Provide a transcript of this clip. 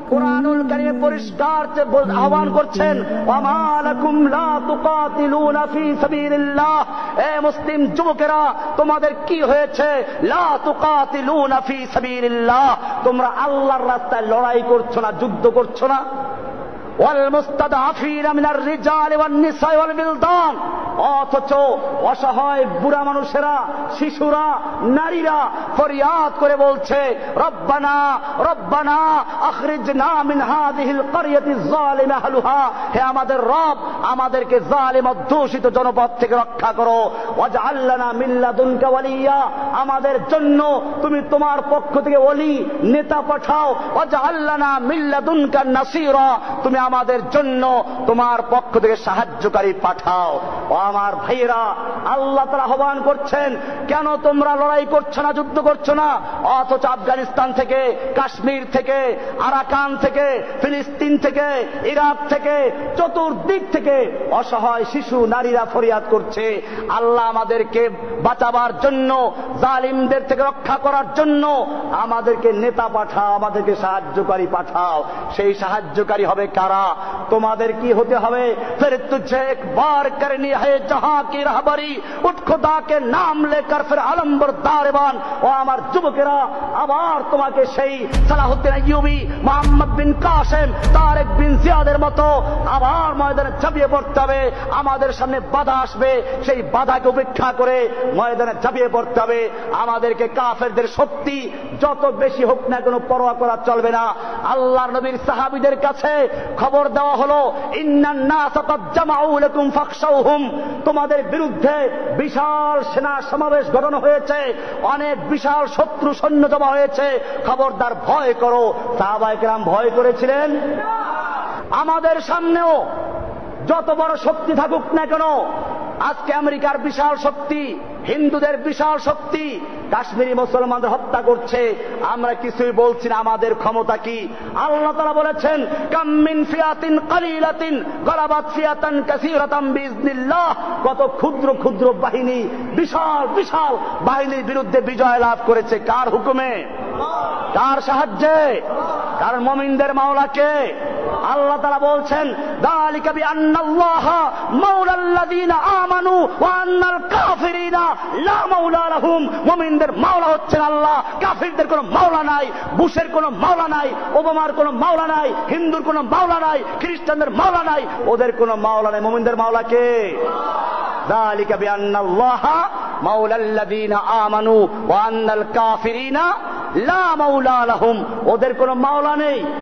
কুরআনুল কারীমে পরিষ্কার আহ্বান করছেন, ওয়ামা লাকুম লা তুকাতিলুনা ফি সাবিলিল্লাহ। এ মুসলিম যুবকেরা, তোমাদের কি হয়েছে? লা তুকাতিলুনা ফি সাবিলিল্লাহ, তোমরা আল্লাহর রাস্তায় লড়াই করছো না, যুদ্ধ করছো না। ওয়াল মুস্তাদআফিনা মিনার রিজালি ওয়ান নিসাই ওয়াল বিলদান, অথচ অসহায় বুড়া মানুষেরা, শিশুরা, নারীরা ফরিয়াদ করে বলছে, রব্বানা রব্বানা আখরিজনা মিন হাযিহিল ক্বরিয়াতি যালিম আহলুহা, হে আমাদের রব, আমাদেরকে জালিম অধ্যুষিত জনপদ থেকে রক্ষা করো। ওয়াজআল লানা মিন লাদুনকা ওয়ালিয়া, আমাদের জন্য তুমি তোমার পক্ষ থেকে ওলি নেতা পাঠাও। ওয়াজআল লানা মিন লাদুনকা নাসীরা, তুমি আমাদের জন্য তোমার পক্ষ থেকে সাহায্যকারী পাঠাও। ও আমার ভাইয়েরা, আল্লাহ তাআলা আহ্বান করছেন, কেন তোমরা লড়াই করছো না, যুদ্ধ করছো না? অথচ আফগানিস্তান থেকে, কাশ্মীর থেকে, আরাকান থেকে, ফিলিস্তিন থেকে, ইরাক থেকে, চতুর্দিক থেকে অসহায় শিশু, নারীরা ফরিয়াদ করছে, আল্লাহ আমাদেরকে বাঁচাবার জন্য, জালিমদের থেকে রক্ষা করার জন্য আমাদেরকে নেতা পাঠাও, আমাদেরকে সাহায্যকারী পাঠাও। সেই সাহায্যকারী হবে কারা? তোমাদের কি হতে হবে? ফির তুঝে একবার করনি है जहां की रहबरी, उठ खुदा के नाम लेकर फिर आलम बरदारबान। ও আমার যুবকেরা, আবার তোমাকে সেই সালাহুদ্দিন আইয়ুবী, মোহাম্মদ বিন কাসেম, তারেক বিন জিয়াদের মতো আবার ময়দানে ঝাঁপিয়ে পড়তে হবে। আমাদের সামনে বাধা আসবে, সেই বাধাকে উপেক্ষা করে ময়দানে ঝাঁপিয়ে পড়তে হবে। আমাদেরকে কাফেরদের শক্তি যত বেশি হোক না কোনো পরোয়া করা চলবে না। আল্লাহর নবীর সাহাবীদের কাছে খবর দেওয়া হলো, ইন্নান নাস ক্বাদ জামাউ লাকুম ফাখশাউহুম, তোমাদের বিরুদ্ধে বিশাল সেনা সমাবেশ ঘটানো হয়েছে, অনেক বিশাল শত্রু সৈন্য জমা হয়েছে, খবরদার ভয় করো। সাহাবায়ে কেরাম ভয় করেছিলেন? আমাদের সামনেও যত বড় শক্তি থাকুক না কেন, আজকে আমেরিকার বিশাল শক্তি, হিন্দুদের বিশাল শক্তি কাশ্মীরি মুসলমানদের হত্যা করছে, আমরা কিছুই বলছি না। আমাদের ক্ষমতা কি? আল্লাহ তাআলা বলেছেন, কাম মিন ফিয়াতিন কালিলাতিন গালাবাত ফিয়াতান কাসীরাতান বিইজনিল্লাহ, কত ক্ষুদ্র ক্ষুদ্র বাহিনী বিশাল বিশাল বাহিনীর বিরুদ্ধে বিজয় লাভ করেছে। কার হুকুমে? কার সাহায্যে? কারণ মুমিনদের মাওলাকে। আল্লাহ তাআলা বলছেন, যালিকা বিআন্নাল্লাহা মাওলাল্লাযীনা আমানু ওয়া আন্নাল কাফিরিনা লা মাওলা লাহুম, মুমিনদের মাওলা হচ্ছেন আল্লাহ, কাফিরদের কোনো মাওলা নাই। বুশের কোনো মাওলা নাই, ওবামার কোনো মাওলা নাই, হিন্দুর কোনো মাওলা নাই, খ্রিস্টানদের মাওলা নাই, ওদের কোনো মাওলা নাই। মুমিনদের মাওলা কে? যালিকা বিআন্নাল্লাহা মাওলাল্লাযীনা আমানু ওয়া আন্নাল কাফিরিনা লা মাওলা লাহুম, ওদের কোনো মাওলা নেই।